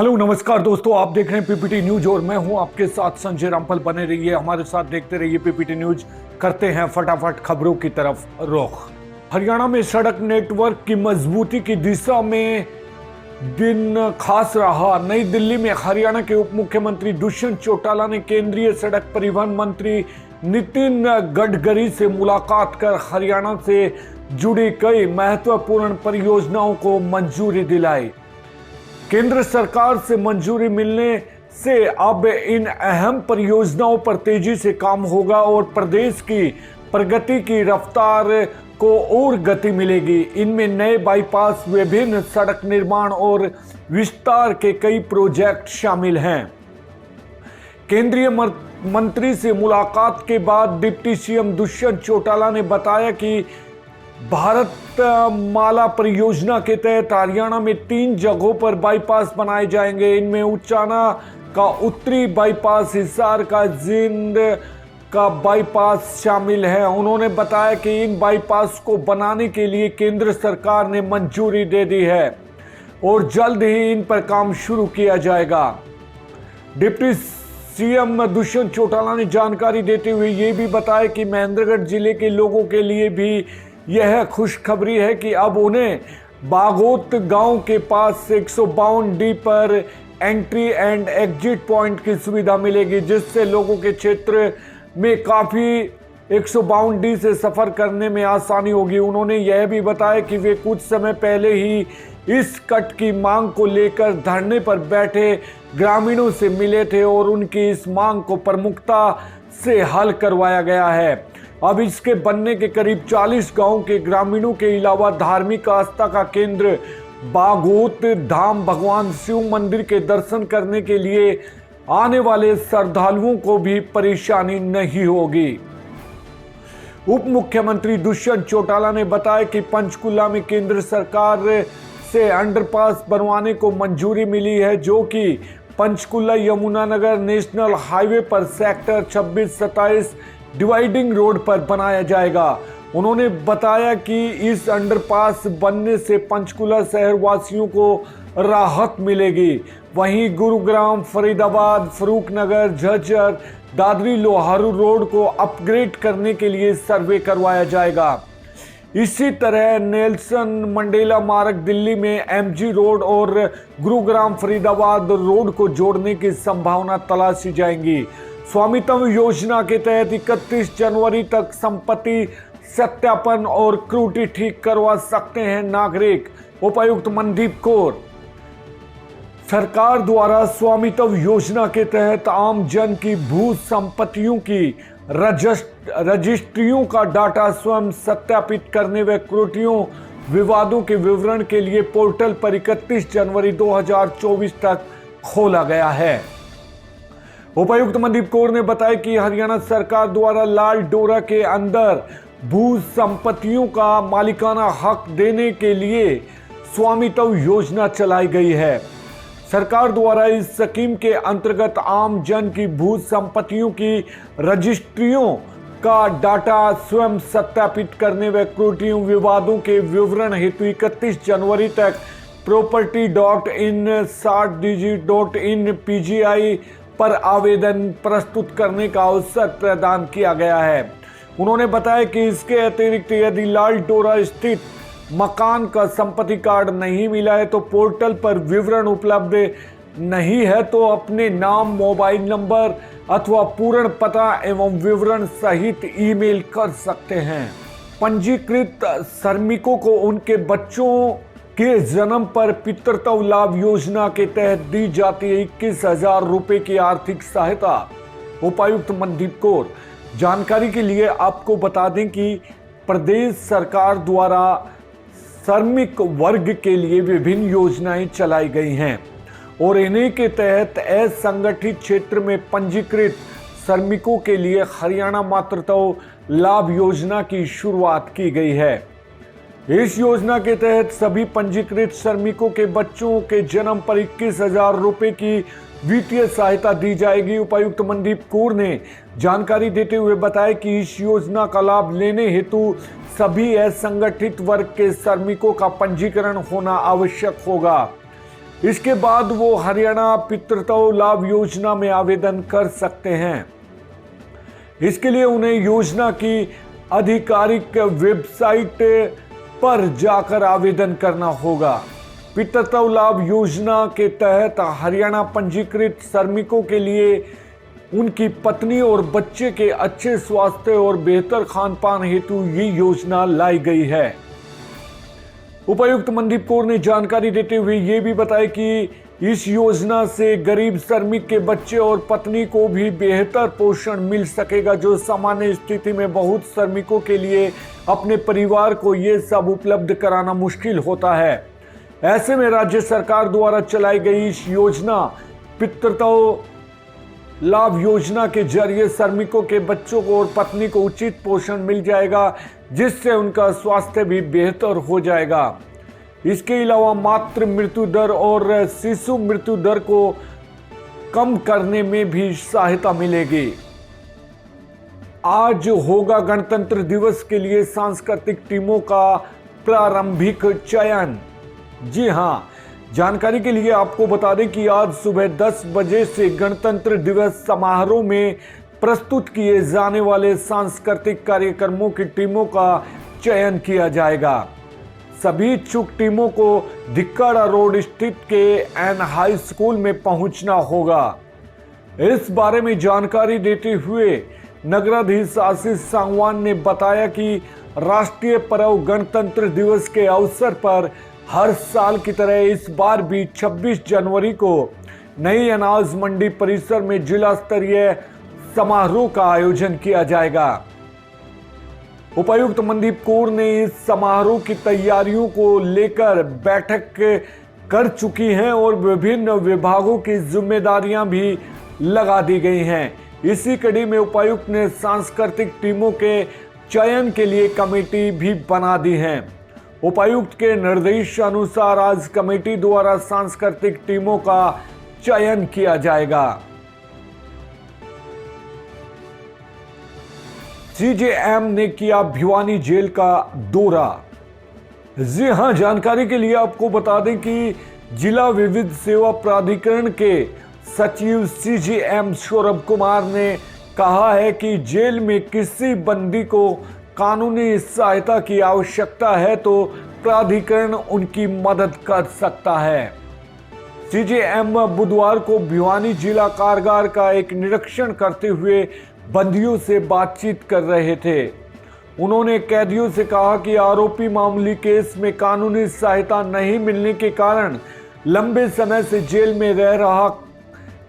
Hello नमस्कार दोस्तों, आप देख रहे हैं पीपीटी न्यूज और मैं हूं आपके साथ संजय रामफल। बने रहिए हमारे साथ, देखते रहिए पीपीटी न्यूज। करते हैं फटाफट खबरों की तरफ रुख। हरियाणा में सड़क नेटवर्क की मजबूती की दिशा में दिन खास रहा। नई दिल्ली में हरियाणा के उप मुख्यमंत्री दुष्यंत चौटाला ने केंद्रीय सड़क परिवहन मंत्री नितिन गडकरी से मुलाकात कर हरियाणा से जुड़ी कई महत्वपूर्ण परियोजनाओं को मंजूरी दिलाई। केंद्र सरकार से मंजूरी मिलने से अब इन अहम परियोजनाओं पर तेजी से काम होगा और प्रदेश की प्रगति की रफ्तार को और गति मिलेगी। इनमें नए बाईपास, विभिन्न सड़क निर्माण और विस्तार के कई प्रोजेक्ट शामिल हैं। केंद्रीय मंत्री से मुलाकात के बाद डिप्टी सीएम दुष्यंत चौटाला ने बताया कि भारत माला परियोजना के तहत हरियाणा में 3 जगहों पर बाईपास बनाए जाएंगे। इनमें उचाना का उत्तरी बाईपास, हिसार का जींद का बाईपास शामिल है। उन्होंने बताया कि इन बाईपास को बनाने के लिए केंद्र सरकार ने मंजूरी दे दी है और जल्द ही इन पर काम शुरू किया जाएगा। डिप्टी सीएम दुष्यंत चौटाला ने जानकारी देते हुए ये भी बताया कि महेंद्रगढ़ जिले के लोगों के लिए भी यह खुशखबरी है कि अब उन्हें बागोत गांव के पास 152D पर एंट्री एंड एग्जिट पॉइंट की सुविधा मिलेगी, जिससे लोगों के क्षेत्र में काफ़ी 152D से सफ़र करने में आसानी होगी। उन्होंने यह भी बताया कि वे कुछ समय पहले ही इस कट की मांग को लेकर धरने पर बैठे ग्रामीणों से मिले थे और उनकी इस मांग को प्रमुखता से हल करवाया गया है। अब इसके बनने के करीब 40 गांव के ग्रामीणों के अलावा धार्मिक आस्था का केंद्र बागोत धाम भगवान शिव मंदिर के दर्शन करने के लिए आने वाले श्रद्धालुओं को भी परेशानी नहीं होगी। उप मुख्यमंत्री दुष्यंत चौटाला ने बताया कि पंचकुला में केंद्र सरकार से अंडरपास बनवाने को मंजूरी मिली है, जो कि पंचकुला यमुनानगर नेशनल हाईवे पर सेक्टर 26-27 डिवाइडिंग रोड पर बनाया जाएगा। उन्होंने बताया कि इस अंडरपास बनने से पंचकुला शहर वासियों को राहत मिलेगी। वहीं गुरुग्राम, फरीदाबाद, फरूखनगर, झज्जर, दादरी लोहारू रोड को अपग्रेड करने के लिए सर्वे करवाया जाएगा। इसी तरह नेल्सन मंडेला मार्ग दिल्ली में एमजी रोड और गुरुग्राम फरीदाबाद रोड को जोड़ने की संभावना तलाशी जाएंगी। स्वामित्व योजना के तहत 31 जनवरी तक संपत्ति सत्यापन और त्रुटि ठीक करवा सकते हैं नागरिक। उपायुक्त मनदीप कौर। सरकार द्वारा स्वामित्व योजना के तहत आम जन की भू संपत्तियों की रजिस्ट्रियों का डाटा स्वयं सत्यापित करने व त्रुटियों विवादों के विवरण के लिए पोर्टल पर 31 जनवरी 2024 तक खोला गया है। उपायुक्त मनदीप कौर ने बताया कि हरियाणा सरकार द्वारा लाल डोरा के अंदर भू संपत्तियों का मालिकाना हक देने के लिए स्वामित्व योजना चलाई गई है। सरकार द्वारा इस स्कीम के अंतर्गत आम जन की भू संपत्तियों की रजिस्ट्रियों का डाटा स्वयं सत्यापित करने व त्रुटियों विवादों के विवरण हेतु 31 जनवरी तक property.in, 60digi.in PGI पर आवेदन प्रस्तुत करने का अवसर प्रदान किया गया है। उन्होंने बताया कि इसके अतिरिक्त यदि लाल डोरा स्थित मकान का संपत्ति कार्ड नहीं मिला है तो पोर्टल पर विवरण उपलब्ध नहीं है तो अपने नाम, मोबाइल नंबर अथवा पूर्ण पता एवं विवरण सहित ईमेल कर सकते हैं। पंजीकृत श्रमिकों को उनके बच्चों के जन्म पर पितृत्व लाभ योजना के तहत दी जाती है 21,000 रुपए की आर्थिक सहायता। उपायुक्त मनदीप कौर। जानकारी के लिए आपको बता दें कि प्रदेश सरकार द्वारा श्रमिक वर्ग के लिए विभिन्न योजनाएं चलाई गई हैं और इन्हीं के तहत असंगठित क्षेत्र में पंजीकृत श्रमिकों के लिए हरियाणा मातृत्व लाभ योजना की शुरुआत की गई है। इस योजना के तहत सभी पंजीकृत श्रमिकों के बच्चों के जन्म पर 21,000 रुपए की वित्तीय सहायता दी जाएगी। उपायुक्त मनदीप कौर ने जानकारी देते हुए बताया कि इस योजना का लाभ लेने हेतु सभी असंगठित वर्ग के श्रमिकों का पंजीकरण होना आवश्यक होगा। इसके बाद वो हरियाणा पितृत्व लाभ योजना में आवेदन कर सकते हैं। इसके लिए उन्हें योजना की आधिकारिक वेबसाइट पर जाकर आवेदन करना होगा। पितृत्व लाभ योजना के तहत हरियाणा पंजीकृत श्रमिकों के लिए उनकी पत्नी और बच्चे के अच्छे स्वास्थ्य और बेहतर खान पान हेतु ये योजना लाई गई है। उपायुक्त मनदीप कौर ने जानकारी देते हुए ये भी बताया कि इस योजना से गरीब श्रमिक के बच्चे और पत्नी को भी बेहतर पोषण मिल सकेगा, जो सामान्य स्थिति में बहुत श्रमिकों के लिए अपने परिवार को ये सब उपलब्ध कराना मुश्किल होता है। ऐसे में राज्य सरकार द्वारा चलाई गई इस योजना पितृत्व लाभ योजना के जरिए श्रमिकों के बच्चों को और पत्नी को उचित पोषण मिल जाएगा, जिससे उनका स्वास्थ्य भी बेहतर हो जाएगा। इसके अलावा मातृ मृत्यु दर और शिशु मृत्यु दर को कम करने में भी सहायता मिलेगी। आज होगा गणतंत्र दिवस के लिए सांस्कृतिक टीमों का प्रारंभिक चयन। जी हां, जानकारी के लिए आपको बता दें कि आज सुबह 10 बजे से गणतंत्र दिवस समारोह में प्रस्तुत किए जाने वाले सांस्कृतिक कार्यक्रमों की टीमों का चयन किया जाएगा। सभी इच्छुक टीमों को धिक्काड़ा रोड स्थित के एन हाई स्कूल में पहुंचना होगा। इस बारे में जानकारी देते हुए नगराधीश आशीष सांगवान ने बताया कि राष्ट्रीय पर्व गणतंत्र दिवस के अवसर पर हर साल की तरह इस बार भी 26 जनवरी को नई अनाज मंडी परिसर में जिला स्तरीय समारोह का आयोजन किया जाएगा। उपायुक्त मनदीप कौर ने इस समारोह की तैयारियों को लेकर बैठक कर चुकी हैं और विभिन्न विभागों की जिम्मेदारियां भी लगा दी गई हैं। इसी कड़ी में उपायुक्त ने सांस्कृतिक टीमों के चयन के लिए कमेटी भी बना दी है। उपायुक्त के निर्देश अनुसार आज कमेटी द्वारा सांस्कृतिक टीमों का चयन किया जाएगा। सीजेएम ने किया भिवानी जेल का दौरा। जी हां, जानकारी के लिए आपको बता दें कि जिला विविध सेवा प्राधिकरण के सचिव सीजेएम सौरभ कुमार ने कहा है कि जेल में किसी बंदी को कानूनी सहायता की आवश्यकता है तो प्राधिकरण उनकी मदद कर सकता है। सीजेएम बुधवार को भिवानी जिला कारागार का एक निरीक्षण करते हुए बंदियों से बातचीत कर रहे थे। उन्होंने कैदियों से कहा कि आरोपी मामूली केस में कानूनी सहायता नहीं मिलने के कारण लंबे समय से जेल में रह रहा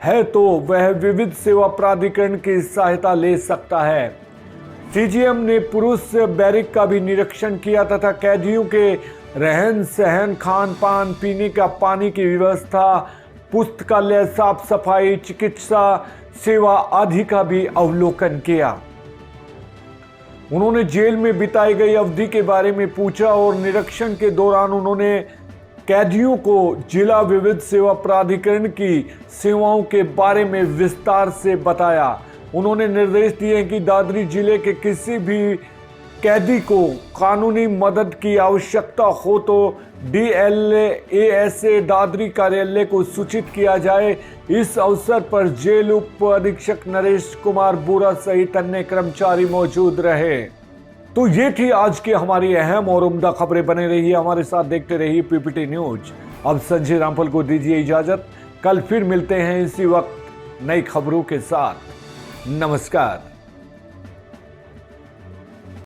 है तो वह विविध सेवा प्राधिकरण की सहायता ले सकता है। सीजीएम ने पुरुष बैरिक का भी निरीक्षण किया तथा कैदियों के रहन सहन, खान पान, पीने का पानी की व्यवस्था, पुस्तकालय, साफ सफाई, चिकित्सा सेवा आदि का भी अवलोकन किया। उन्होंने जेल में बिताई गई अवधि के बारे में पूछा और निरीक्षण के दौरान उन्होंने कैदियों को जिला विविध सेवा प्राधिकरण की सेवाओं के बारे में विस्तार से बताया। उन्होंने निर्देश दिए कि दादरी जिले के किसी भी कैदी को कानूनी मदद की आवश्यकता हो तो DLASA दादरी कार्यालय को सूचित किया जाए। इस अवसर पर जेल उप अधीक्षक नरेश कुमार बोरा सहित अन्य कर्मचारी मौजूद रहे। तो ये थी आज की हमारी अहम और उम्दा खबरें। बने रहिए हमारे साथ, देखते रहिए PPT न्यूज। अब संजय रामफल को दीजिए इजाजत। कल फिर मिलते हैं इसी वक्त नई खबरों के साथ। नमस्कार।